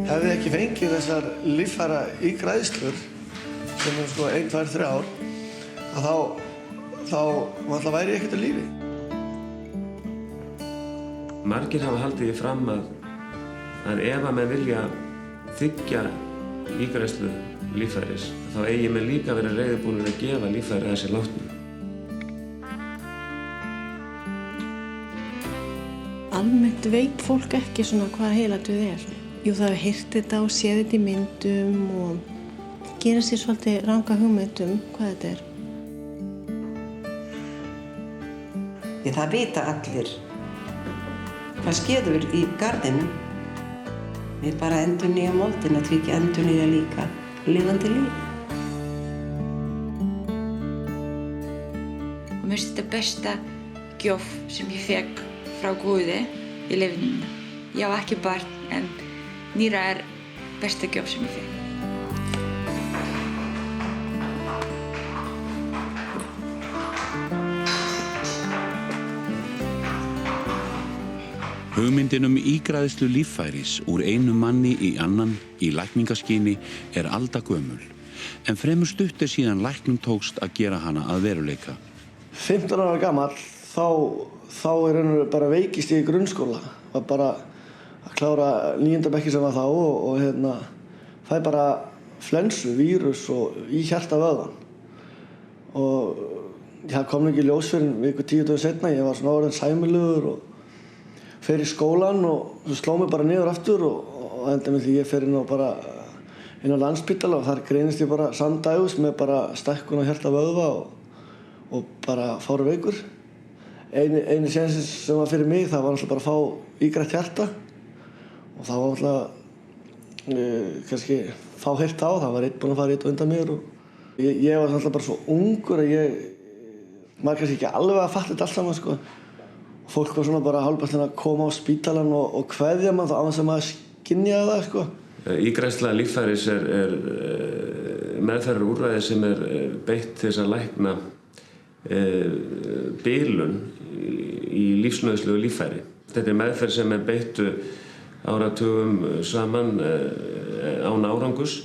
Hefði ekki fengið þessar líffæra ígræðslur sem 1, 2, 3 ár, að þá væri ég ekkert á lífi. Margir hafa haldið því fram að ef að menn vilja þiggja ígræðslu líffæris, þá eigi menn líka verið reiðubúnir að gefa líffæri þessi látnu. Almennt veit fólk ekki svona hvað heiladauði er. Jú, það hefur heyrt þetta og séð þetta í myndum og gera sér svolítið ranga hugmynd hvað þetta er. Það vita allir hvað skeður í garðinum. Við bara endurnýja moldina, því ekki endurnýja líka lifandi líf. Og mér finnst þetta besta gjöf sem ég fekk frá Guði í lífinu mínu. Ég á ekki barn, en nýra er besta gjöf sem ég fekk. Hugmyndin ígræðslu líffæris úr einum manni í annan í lækningaskyni er aldagömul, en fremur stutt síðan læknum tókst að gera hana að veruleika. 15 ára gamall, þá er bara veikist ég í grunnskóla. Var bara að klára 9. bekki sem var þá og fæ bara flensu, vírus og í hjartavöðvann. Og það kom ekki í ljós fyrir viku 10 dögum seinna. Ég var svona orðinn sæmilegur og fer í skólan og svo sló mig bara niður aftur og enda með því ég fer inn á Landspítala og þar greinist ég bara samdægus með bara stækkun á hjartavöðva og bara fári veikur. Einu sénsinn sem var fyrir mig, það var náttúrulega bara að fá ígrætt hjarta og það var náttúrulega kannski fáheyrt á, það var einn búinn að fara eitt undan mér og ég var náttúrulega bara svo ungur að maður kannski ekki alveg að fatta þetta allt saman sko. Fólk var svona bara hálfpartinn að koma á spítalann og kveðja mann þá á þess að maður skynjaði það sko. Ígræðsla líffæris er meðferðarúrræði sem er beitt til þess að lækna bilun í lífsnauðslegu líffæri. Þetta er meðferð sem er beittu áratugum saman án árangurs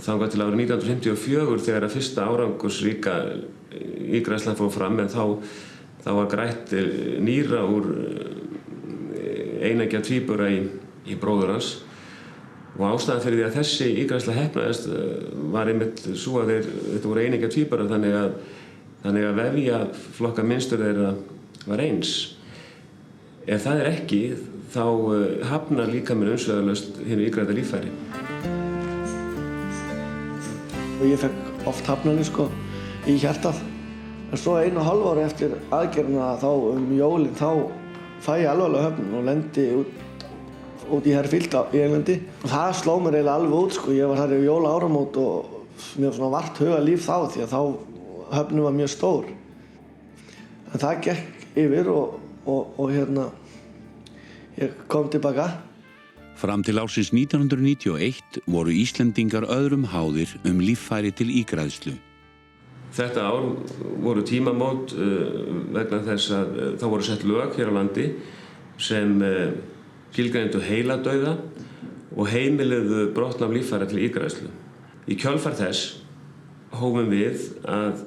þangað til árið 1954 þegar að fyrsta árangursríka ígræðslan fór fram, en þá var grætt nýra úr eineggja tvíbura í bróður hans og ástæðan fyrir því að þessi ígræðsla heppnaðist var einmitt svo að þetta voru eineggja tvíburar þannig að vefjaflokka mynstur þeirra var eins. Ef það er ekki, þá hafnar líkaminn umsvifalaust hinu ígrædda líffæri. Og ég fekk oft hafnanir sko í hjartað. En svo 1,5 ári eftir aðgerðina þá jólin, þá fæ ég alvarlega höfnun og lendi út í Herfield í Englandi. Og það sló mér eiginlega alveg út sko, ég var þar í jólaáramót og mér var svona vart hugarlíf þá því að þá höfnun var mjög stór. En það gekk yfir og ég kom tilbaka. Fram til ársins 1991 voru Íslendingar öðrum háðir líffæri til ígræðslu. Þetta ár voru tímamót vegna þess að þá voru sett lög hér á landi sem skilgreindu heiladauða og heimiluðu brottnám líffæra til ígræðslu. Í kjölfar þess hófum við að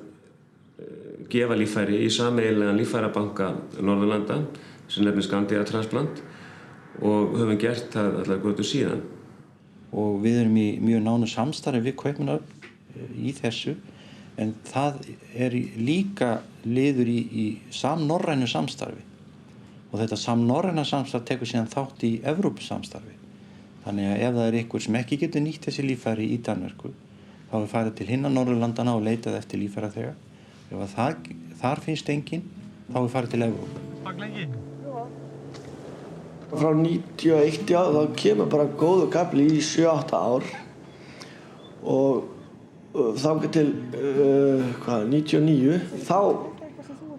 gefa líffæri í sameiginlegan líffærabanka Norðurlanda sem nefnist Scandia Transplant og höfum gert það allar götur síðan. Og við erum í mjög nánu samstarfi við Kaupmannahöfn í þessu. En það er líka liður í samnorrænu samstarfi og þetta samnorræna samstarf tekur síðan þátt í Evrópusamstarfi. Þannig að ef það er ykkur sem ekki getur nýtt þessi líffæri í Danmörku þá er farið til hinna Norðurlandana og leitað eftir líffæraþega. Ef þar finnst enginn þá er farið til Evrópu. Takk lengi. Frá 91 þá kemur bara góður kafli í 7-8 ár og þangað til 99 þá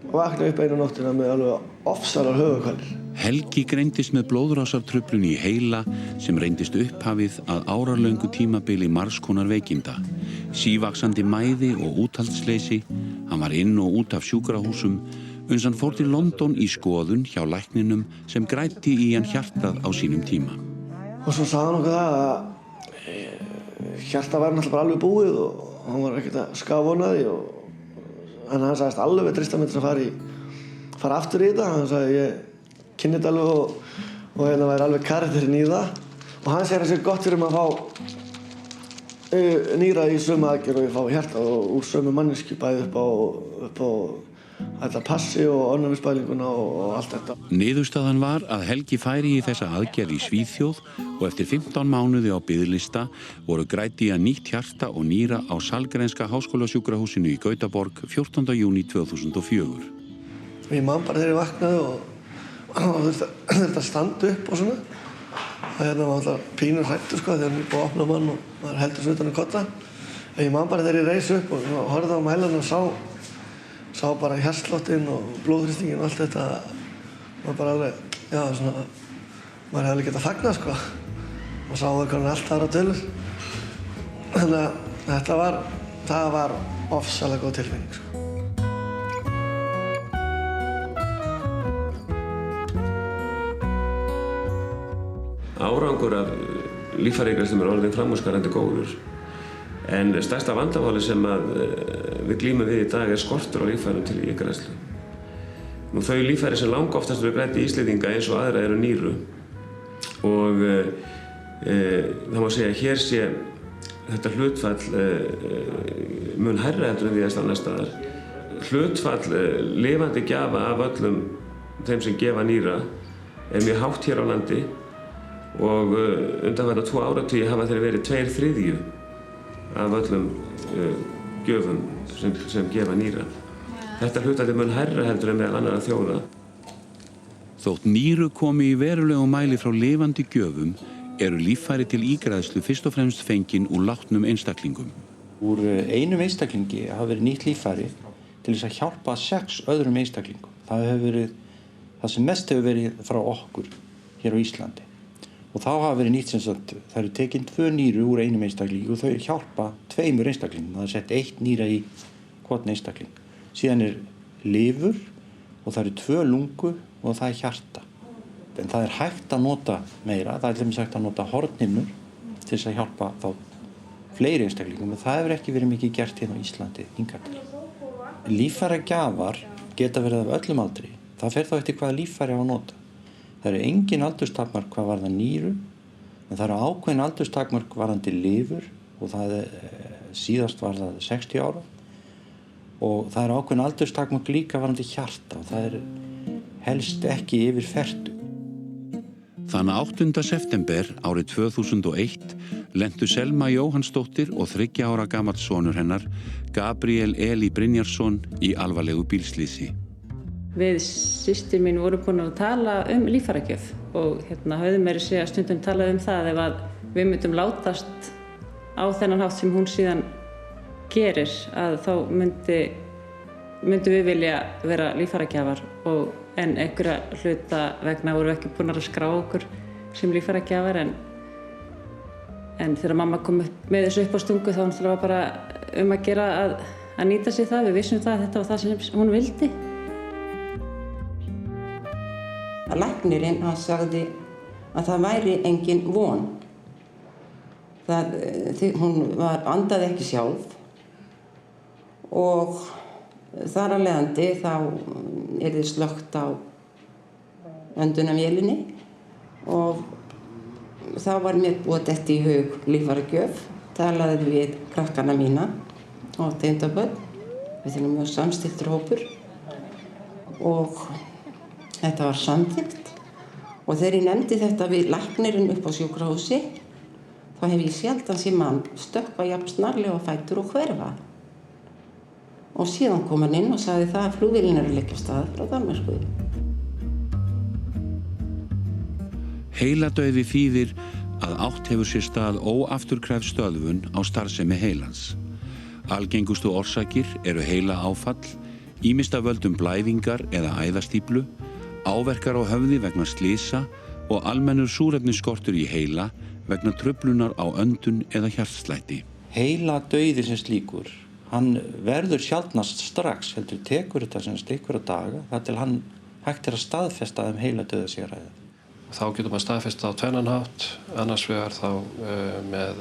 vaknaði upp einu nóttina með alveg ofsalar höfuðkvalir. Helgi greindist með blóðrásartruflun í heila sem reyndist upphafið að áralöngu tímabili margs konar veikinda. Sívaxandi mæði og úthaldsleysi, hann var inn og út af sjúkrahúsum, uns hann fór til London í skoðun hjá lækninum sem græddi í hann hjartað á sínum tíma. Og svo sagði hann okkur það að hjarta væri náttúrulega bara alveg búið og hann var ekkert að skafvona því en hann sagðist alveg drista mig til að fara aftur í þetta. Hann sagði ég kynni þetta alveg og hérna væri alveg karakterinn í það og hann segir að það sé gott fyrir mig að fá nýra í sömu aðgerð og ég fá hjarta og úr sömu manneski bæði upp á þetta passi og ofnæmisbælinguna og allt þetta. Niðurstaðan var að Helgi færi í þessa aðgerð í Svíþjóð og eftir 15 mánuði á biðlista voru grædd í að nýtt hjarta og nýra á Sahlgrenska háskólasjúkrahúsinu í Gautaborg 14. júní 2004. Ég man bara þegar ég vaknaði og þurfti að standa upp og svona. Það var alltaf pínur hrættur sko þegar ég búið að opna mann og maður heldur svo utan að kotta. En ég man bara þegar ég reis upp og horfði á mælan og sá bara hjartsláttin og blóðþrýstingin og allt þetta. Maður bara alveg, já svona, maður hefði alveg getað fagnað sko. Og sá það komin allt aðra tölur. Þannig að það var ofsalega góð tilfinning sko. Árangur af líffæraígræðslum orðinn framúrskarandi góður. En stærsta vandamáli sem við glímum við í dag skortur á líffærum til ígræðslu. Þau líffæri sem langoftast eru grædd í Íslendinga eins og aðra eru nýru. Og það má segja að hér sé þetta hlutfall mun hærra heldur en víðast annars staðar. Hlutfall lifandi gjafa af öllum þeim sem gefa nýra mjög hátt hér á landi. Og undanfarna 2 áratugi hafa þeir verið 2/3 af öllum gjöfum sem gefa nýra. Þetta hlutfall mun hærra heldur en meðal annarra þjóða. Þótt nýru komi í verulegum mæli frá lifandi gjöfum eru líffæri til ígræðslu fyrst og fremst fengin úr látnum einstaklingum. Úr einum einstaklingi hafa verið nýtt líffæri til þess að hjálpa 6 öðrum einstaklingum. Það sem mest hefur verið frá okkur hér á Íslandi. Og þá hafa verið nýtt sem sagt, það eru tekin 2 nýru úr einum einstaklingi og þau hjálpa 2 einstaklingum. Það er sett 1 nýra í hvorn einstakling. Síðan lifur og það eru 2 lungu og það hjarta. En það er hægt að nota meira, það er til dæmis hægt að nota hornhimnur til þess að hjálpa þá fleiri einstaklingum, en það hefur ekki verið mikið gert hérna á Íslandi hingað til. Líffæragjafar geta verið af öllum aldri. Það fer þá eftir hvaða líffæri á að nota. Það eru engin aldurstakmark hvað varðar nýru, en það eru ákveðin aldurstakmark varðandi lifur og það síðast var það 60 ára og það eru ákveðin aldurstakmark líka varðandi hjarta og það helst ekki yfir 40. Þann 8. september árið 2001 lentu Selma Jóhannsdóttir og 3 ára gamall sonur hennar, Gabriel Eli Brynjarsson, í alvarlegu bílslysi. Við systir mín voru búin að tala líffæragjöf og höfðum meira að segja stundum talað það ef að við myndum látast á þennan hátt sem hún síðan gerir að þá myndum við vilja vera líffæragjafar en einhverja hluta vegna vorum við ekki búin að skrá okkur sem líffæragjafar en þegar mamma kom með þessu upp á stungu þá var bara að gera að nýta sér það. Við vissum það að þetta var það sem hún vildi. Læknirinn hann sagði að það væri engin von. Hún andaði ekki sjálf og þar af leiðandi þá yrði slökkt á öndunarvélinni og þá var mér búið detta í hug líffæragjöf. Talaði við krakkana mína og tengdabörn. Við erum mjög samstilltur hópur og þetta var samþykkt og þegar ég nefndi þetta við læknirinn upp á sjúkrahúsi þá hef ég sjaldan séð mann stökkva jafn snarlega á fætur og hverfa. Og síðan kom hann inn og sagði það að flugvélin að leggja af stað frá Danmörku. Heiladauði þýðir að átt hefur sér stað óafturkræf stöðvun á starfsemi heilans. Algengustu orsakir eru heilaáfall, ýmist af völdum blæðingar eða æðastíflu, áverkar á höfði vegna slysa og almennur súrefnisskortur í heila vegna truflunar á öndun eða hjartslætti. Heiladauði sem slíkur, hann verður sjaldnast strax, heldur tekur þetta sem einhverja daga þar til hann hægt að staðfesta heiladauða sé að ræða. þá getur maður staðfest á tvennan hátt, annars vegar þá með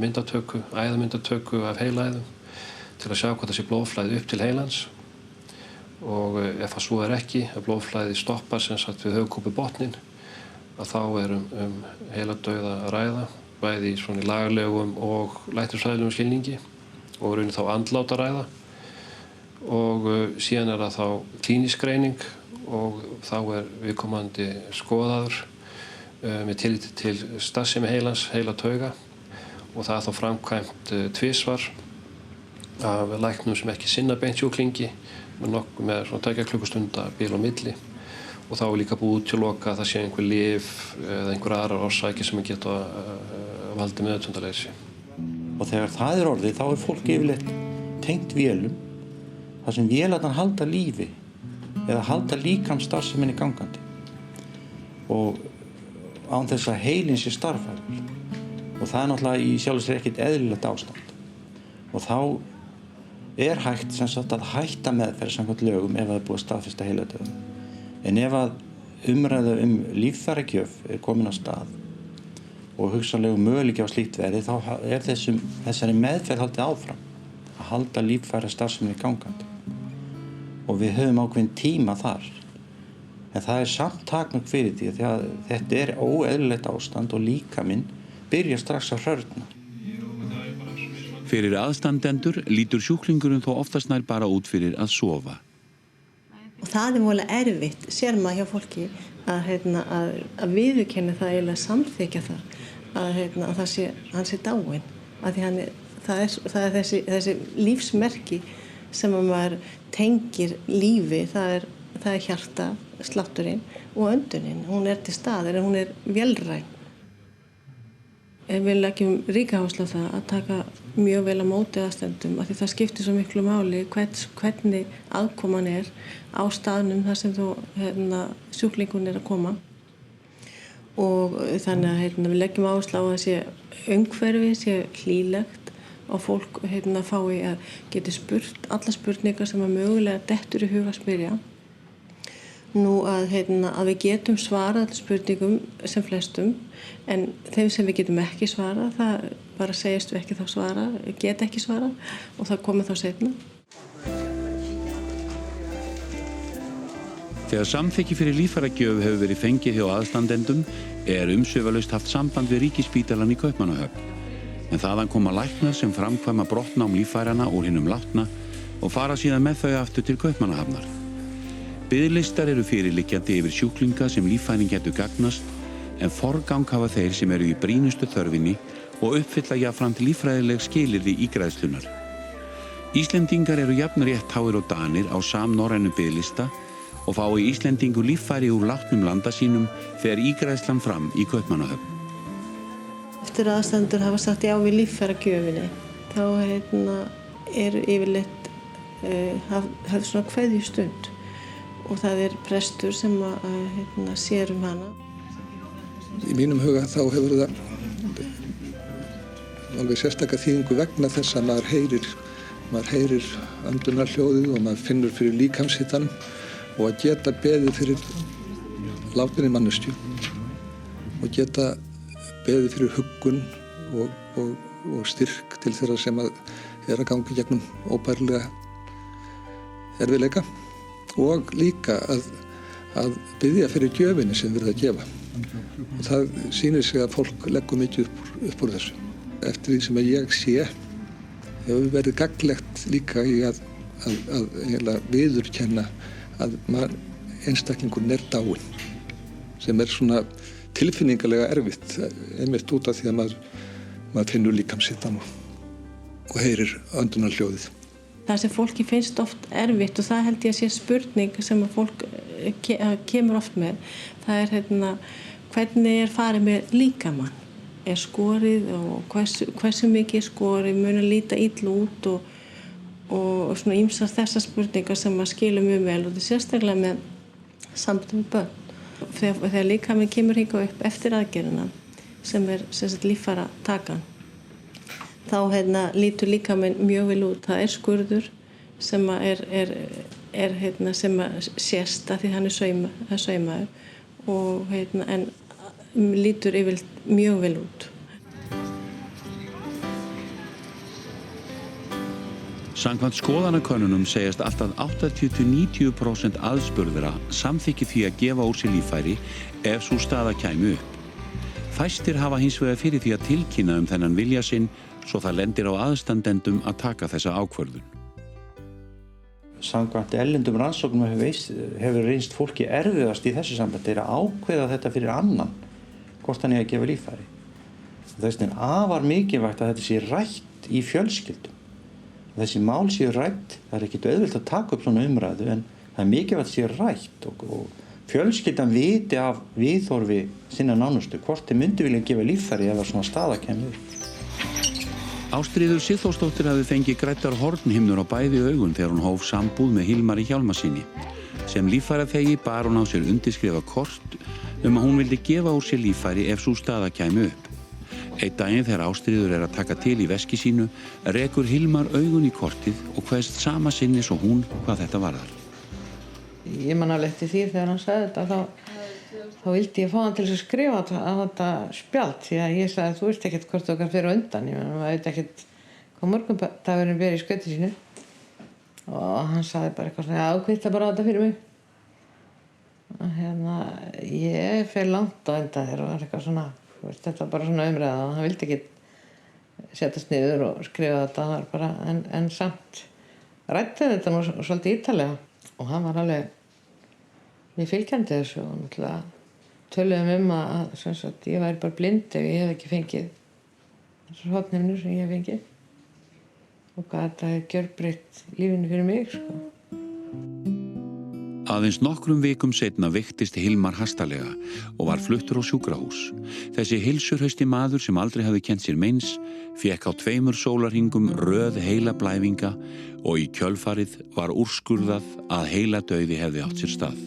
myndatöku, æðamyndatöku af heilaæðum til að sjá hvort það sé blóðflæði upp til heilans og ef það svo ekki, ef blóðflæði stoppar sem sagt við höfuðkúpubotninn, að þá heiladauða að ræða, bæði í svona lagalegum og læknisfræðilegum skilningi og raunin þá andlát að ræða og síðan það þá klínísk greining og þá viðkomandi skoðaður með tilliti til starfsemi heilans, heilatauga og það þá framkvæmt tvisvar af læknum sem ekki sinna beint sjúklingi með svona 2 klukkustunda bil á milli og þá líka búið útiloka að það sé einhver lyf eða einhver aðrar orsakir sem geta valdið meðvitundarleysi. Og þegar það orðið þá fólk yfirleitt tengt vélum þar sem vélarnar halda lífi eða halda líkamsstarfseminni gangandi og án þess að heilinn sé starfhæfur og það náttúrulega í sjálfu sér ekkert eðlilegt ástand og þá hægt sem sagt að hætta meðferð samkvæmt lögum ef það búið að staðfesta heiladauða. En ef að umræða líffæragjöf komin á stað og hugsanlegu möguleiki á slíkt verði þá þessari meðferð haldið áfram að halda líffærastarfseminni gangandi og við höfum ákveðin tíma þar en það samt takmörk fyrir því að þetta óeðlilegt ástand og líkaminn byrja strax að hrörna. Fyrir aðstandendur lítur sjúklingurinn þó oftast nær bara út fyrir að sofa. Og það voðalega erfitt, sér maður hjá fólki að viðurkenna það eiginlega samþykja það að hann sé dáinn. Það er þessi lífsmerki sem að maður tengir lífi, það er hjarta, slátturinn og öndunin. Hún til staðar en hún vélræn. Við leggjum ríka áherslu á það að taka mjög vel á móti aðstandendum af því það skiptir svo miklu máli hvernig aðkoman á staðnum þar sem sjúklingun að koma og þannig að við leggjum áherslu á að sé umhverfi, sé hlýlegt og fólk fái að geti spurt alla spurningar sem að mögulega dettur í hug að spyrja. Nú að við getum svarað spurningum sem flestum en þeim sem við getum ekki svarað það bara segjast við ekki þá svara, get ekki svarað og það komið þá seinna. Þegar samþykki fyrir líffæragjöf hefur verið fengið hjá aðstandendum umsvifalaust haft samband við Ríkisspítalann í Kaupmannahöfn. En þaðan koma læknar sem framkvæma brottnám líffæranna úr hinum látna og fara síðan með þau aftur til Kaupmannahafnar. Biðlistar fyrirliggjandi yfir sjúklinga sem líffæring getur gagnast en forgang hafa þeir sem eru í brýnustu þörfinni og uppfylla jafnframt líffræðileg skilyrði ígræðslunar. Íslendingar eru jafn rétt háir og Danir á samnorrænu biðlista og fái Íslendingur líffæri úr látnum landa sínum þegar ígræðslan fram í Kaupmannahöfn. Eftir að aðstandendur hafa sagt já við líffæragjöfinni þá yfirleitt hafði svona kveðjustund og það prestur sem sér hana. Í mínum huga þá hefur það alveg sérstaka þýðingu vegna þess að maður heyrir öndunarhljóðið og maður finnur fyrir líkamshitanum og að geta beðið fyrir látinni manneskju og geta beðið fyrir huggun og styrk til þeirra sem að ganga gegnum óbærilega erfiðleika og líka að biðja fyrir gjöfinni sem verið að gefa. Og það sýnir sig að fólk leggur mikið upp úr þessu. Eftir því sem ég sé hefur verið gagnlegt líka í að viðurkenna að einstaklingurinn dáinn sem svona tilfinningalega erfitt einmitt út af því að maður finnur líkamshittan og heyrir öndunarhljóðið. Það sem fólki finnst oft erfitt og það held ég að sé spurning sem að fólk kemur oft með. Það hvernig farið með líkamann? Skorið og hversu mikið skorið, mun að líta illa út og svona ýmsar þessar spurningar sem að skilja mjög vel og þetta sérstaklega með samband við börn. Þegar líkaminn kemur hingað upp eftir aðgerðina sem sagt líffæratakan þá lítur líkaminn mjög vel út. Það skurður sem sem sést að því hann saumaður og en lítur yfirleitt mjög vel út. Samkvæmt skoðanakönnunum segjast alltaf 80-90% aðspurðra samþykki því að gefa úr sér líffæri ef sú staða kæmi upp. Fæstir hafa hins vegar fyrir því að tilkynna þennan vilja sinn svo það lendir á aðstandendum að taka þessa ákvörðun. Samkvæmt erlendum rannsóknum hefur reynst fólki erfiðast í þessu sambandi að ákveða þetta fyrir annan hvort hann eigi að gefa líffæri. Þess vegna afar mikilvægt að þetta sé rætt í fjölskyldum. Þessi mál séu rætt, það er ekkert auðvelt að taka upp svona umræðu en það er mikilvægt að sé rætt og fjölskyldan viti af viðhorfi sinna nánustu hvort þeir myndu vilja gefa líffæri ef svona staða kemur upp. Ástríður Sigþórsdóttir hafði fengið græddar hornhimnur á bæði augun þegar hún hóf sambúð með Hilmari Hjálmarsyni. Sem líffæraþegi bar hún á sér undirskrifa kort að hún vildi gefa úr sér líffæri ef sú staða kæmi upp. Einn daginn þegar Ástríður að taka til í veski sínu rekur Hilmar augun í kortið og kveðst sama sinnis og hún hvað þetta varðar. Ég man alveg eftir því þegar hann sagði þetta þá vildi ég fá hann til að skrifa á þetta spjald því að ég sagði þú veist ekkert hvort okkar fyrir undan ég maður veit ekkert hvað morgundagurinn ber í skauti sínu og hann sagði bara eitthvað svona ákvitta bara á þetta fyrir mig og ég fer langt á undan þér og var eitthvað svona þetta var bara svona umræða og hann vildi ekki setjast niður og skrifa þetta það var bara en samt ræddi þetta nú svolítið ítarlega og hann var alveg mjög fylgjandi þessu og náttúrulega töluðum að sem sagt, ég væri bara blind ef ég hef ekki fengið þessar hornhimnur sem ég hef fengið og hvað þetta hefur gjörbreytt lífinu fyrir mig sko. Aðeins nokkrum vikum seinna veiktist Hilmar hastalega og var fluttur á sjúkrahús. Þessi heilsuhrausti maður sem aldrei hafði kennt sér meins fékk á 2 sólarhringum röð heilablæfinga og í kjölfarið var úrskurðað að heiladauði hefði átt sér stað.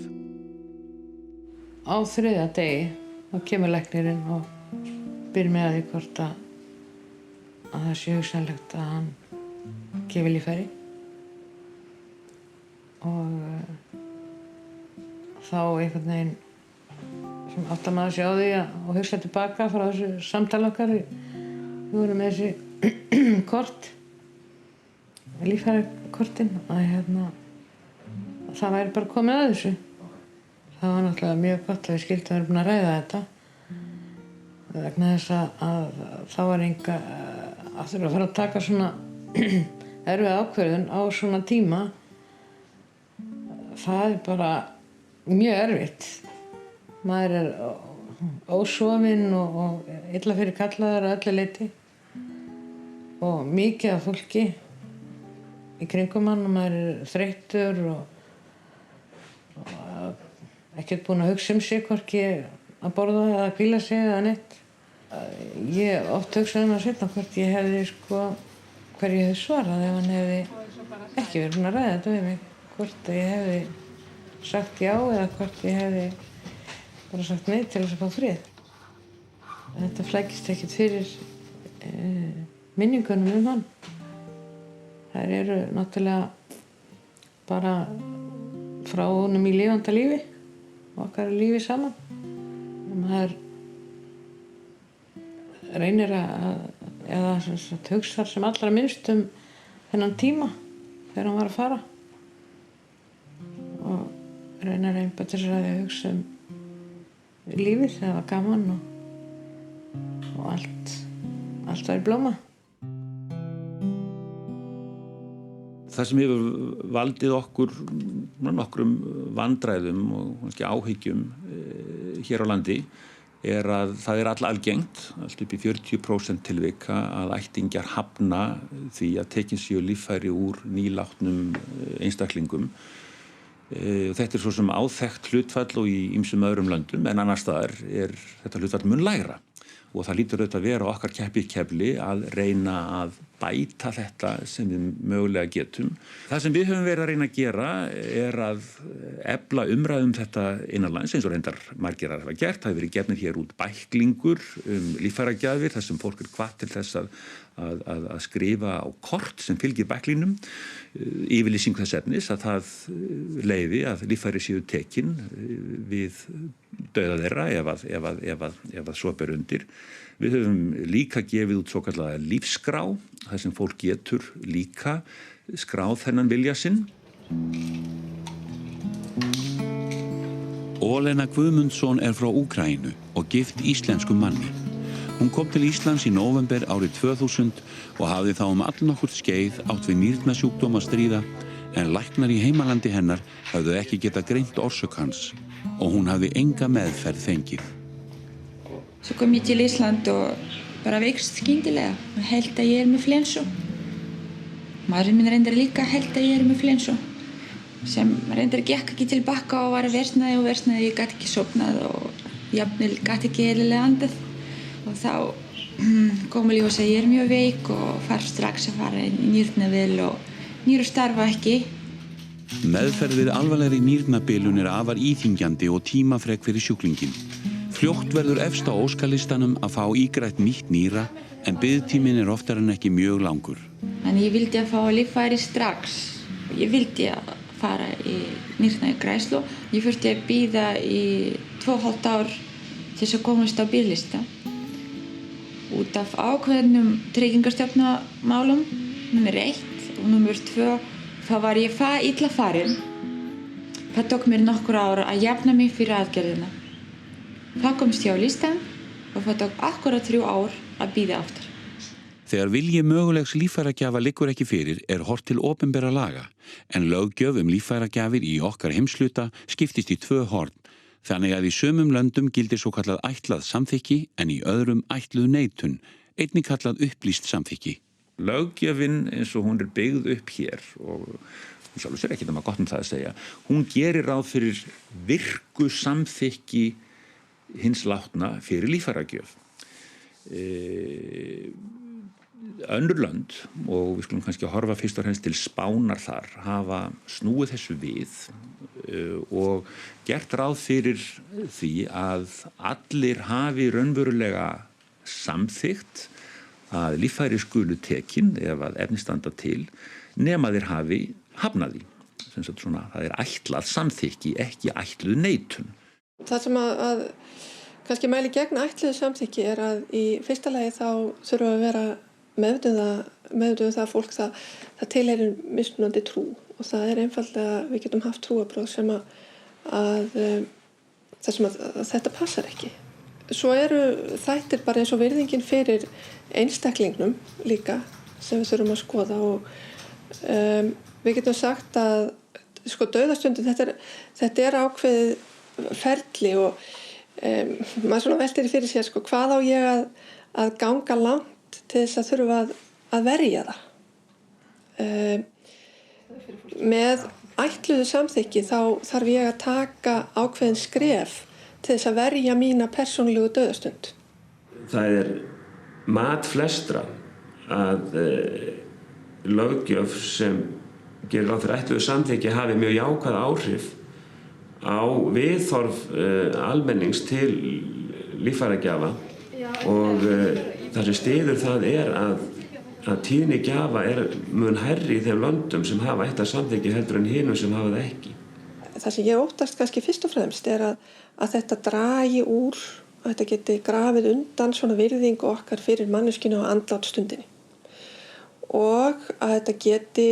Á 3. degi þá kemur læknirinn og spyr mig að því hvort að það sé hugsanlegt að hann gefi líffæri og þá einhvern veginn sem áttar maður sig á því og hugsa tilbaka frá þessu samtali okkar við vorum með þessi kort líffærakortin að það væri bara komið að þessu það var náttúrulega mjög gott að við skildum að vera búin að ræða þetta vegna þess að það var enga að þurfa að fara að taka svona erfið ákvörðun á svona tíma það er bara mjög erfitt maður er ósofinn og illa fyrir kallaðar að öllu leyti og mikið af fólki í kringum hann og maður er þreyttur og ekkert búinn að hugsa sig hvorki að borða eða að hvíla sig eða neitt ég oft hugsaði að seinna hvort ég hefði hver ég hefði svarað ef hann hefði ekki verið búinn að ræða þetta við mig hvort ég hefði sagt já eða hvort ég hefði bara sagt nei til þess að fá frið. Þetta flækist ekkert fyrir minningunum hann. Þær eru náttúrulega bara frá honum í lifanda lífi og okkar lífi saman. Maður reynir eða hugsa sem allra minnst þennan tíma þegar hann var að fara og reynir að einbeita sér að hugsa lífið þegar það var gaman og allt var í blóma. Það sem hefur valdið okkur nokkrum vandræðum og kannski áhyggjum hér á landi að það er algengt, allt upp í 40% tilvika að ættingjar hafna því að tekin séu líffæri úr nýlátnum einstaklingum. Þetta er svo sem áþekkt hlutfall og í ýmsum öðrum löndum en annars staðar er þetta hlutfall mun lægra og það lítur auðvitað að vera okkar kefli að reyna að bæta þetta sem við mögulega getum. Það sem við höfum verið að reyna að gera er að efla umræðum þetta innanlands eins og reyndar margir að hafa gert. Það hefur verið gefnir hér út bæklingur líffæragjafir þar sem fólk er hvatt til þess að skrifa á kort sem fylgir bæklinum yfirlýsing þess efnis að það leyfi að líffæri séu tekin við dauða þeirra ef að svo ber undir. Við höfum líka gefið út svokallaða lífskrá, þar sem fólk getur líka skráð þennan vilja sinn. Olena Guðmundsson frá Úkraínu og gift íslenskum manni. Hún kom til Íslands í nóvember árið 2000 og hafði þá allnokkurt skeið átt við nýrnasjúkdóm að stríða, en læknar í heimalandi hennar hafðu ekki getað greint orsök hans og hún hafði enga meðferð fengið. Svo kom ég til Ísland og bara veikst skyndilega og held að ég með flensu. Maðurinn minn reyndar líka held að ég með flensu, sem reyndar gekk ekki tilbaka og var versnaði og versnaði. Ég gat ekki sofnað og jafnvel gat ekki eðlilega andað. Og þá kom í ljós að ég mjög veik og þarf strax að fara í nýrnavél og nýru starfa ekki. Meðferð við alvarlegri nýrnabilun afar íþyngjandi og tímafrek fyrir sjúklinginn. Fljótt verður efst á óskalistanum að fá ígrætt nýtt nýra, en biðtíminn oftar en ekki mjög langur. En ég vildi að fá líffæri strax. Ég vildi að fara í nýrnagreiðslu. Ég þurfti að bíða í 2,5 ár til þess að komast á biðlista. Út af ákveðnum tryggingastofnunarmálum, númer 1 og númer 2, þá var ég illa farin. Það tók mér nokkur ár að jafna mig fyrir aðgerðina. Það komst ég á listan og það tók akkúrat 3 ár að bíða aftur. Þegar vilji mögulegs líffæragjafa liggur ekki fyrir horft til opinberra laga, en löggjöf líffæragjafir í okkar heimshluta skiptist í 2 horn, þannig að í sumum löndum gildir svo kallað ætlað samþykki en í öðrum ætluð neitun, einnig kallað upplýst samþykki. Löggjöfin eins og hún byggð upp hér, og sjálfur sér ekki gott það að segja, hún gerir ráð fyrir virku samþykki hins látna fyrir líffæragjöf. Önnur lönd, og við skulum kannski horfa fyrst og fremst til Spánar þar, hafa snúið þessu við og gert ráð fyrir því að allir hafi raunverulega samþykkt að líffæri skulu tekin ef að efni standa til, nema þeir hafi hafnað því. Það ætlað samþykki, ekki ætluð neitun. Það sem að kannski mæli gegn ætluðu samþykki að í fyrsta lagi þá þurfum að vera meðvituð það fólk það tilheyrir mismunandi trú, og það einfaldlega, við getum haft trúarbrögð sem að þetta passar ekki. Svo eru þættir bara eins og virðingin fyrir einstaklingnum líka sem við þurfum að skoða, og við getum sagt að dauðastundin, þetta ákveðið ferli, og maður svona veltir fyrir sér hvað á ég að ganga langt til þess að þurfa að verja það. Með ætluðu samþykki þá þarf ég að taka ákveðin skref til þess að verja mína persónulegu dauðastund. Það mat flestra að löggjöf sem gerir ráð fyrir ætluðu samþykki hafi mjög jákvæð áhrif á viðhorf almennings til líffæragjafa, og það sem styður það að tíðni gjafa mun hærri í þeim löndum sem hafa ætlað samþykki heldur en hinum sem hafa það ekki. Það sem ég óttast kannski fyrst og fremst að þetta dragi úr, að þetta geti grafið undan svona virðingu okkar fyrir manneskjunni á andlátsstundinni, og að þetta geti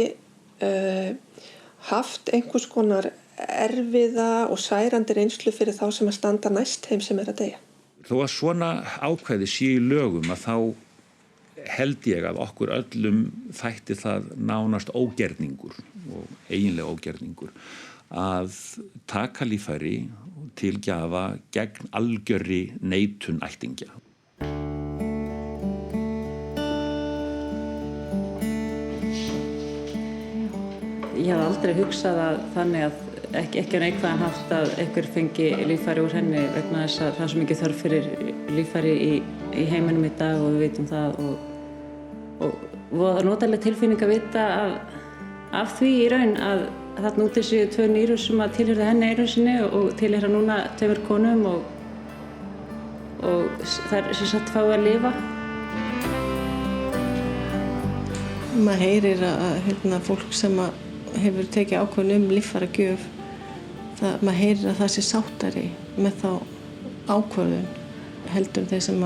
haft einhvers konar erfiða og særandi reynslu fyrir þá sem að standa næst þeim sem að deyja. Þó að svona ákvæði sé í lögum að þá held ég að okkur öllum þætti það nánast ógerningur og eiginlega ógerningur að taka líffæri til gjafa gegn algjörri neitun ættingja. Ég hef aldrei hugsað að þannig að ekki neikvæðan hátt að einhver fengi líffæri úr henni vegna þess að það er svo mikið þörf fyrir líffæri í heiminum í dag, og við vitum það, og það er notalega tilfinning að vita af því í raun að þarna úti séu 2 nýrur sem að tilheyra henni einu sinni og tilheyra núna 2 konum, og það er sem sagt fáið að lifa. Maður heyrir að fólk sem hefur tekið ákvörðun líffæragjöf, maður heyrir að það sé sáttari með þá ákvörðun heldur þeir sem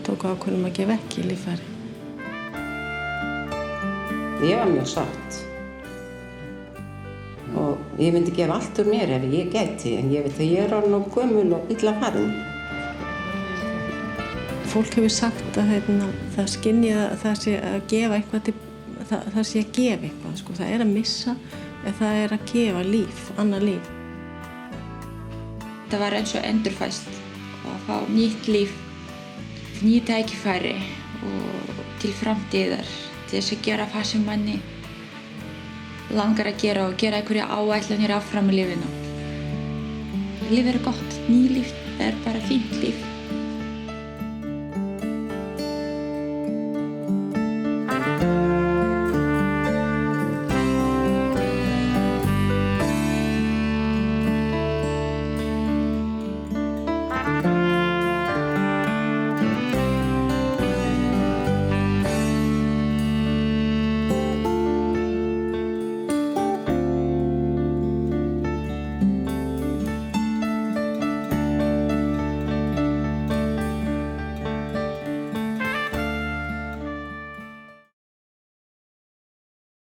tóku ákvörðun að gefa ekki líffæri. Ég var mjög sátt og ég myndi gefa allt úr mér ef ég gæti, en ég veit að ég orðin of gömul og illa farin. Fólk hefur sagt að það skynji að það sé að gefa eitthvað það sé að gefa eitthvað, sko. Það að missa en það að gefa líf, annað líf. Það var eins og endurfæst að fá nýtt líf, ný tækifæri og til framtíðar til þess að gera það sem manni langar að gera og gera einhverja áætlanir áfram í lífinu. Líf gott, ný líf bara fínt líf.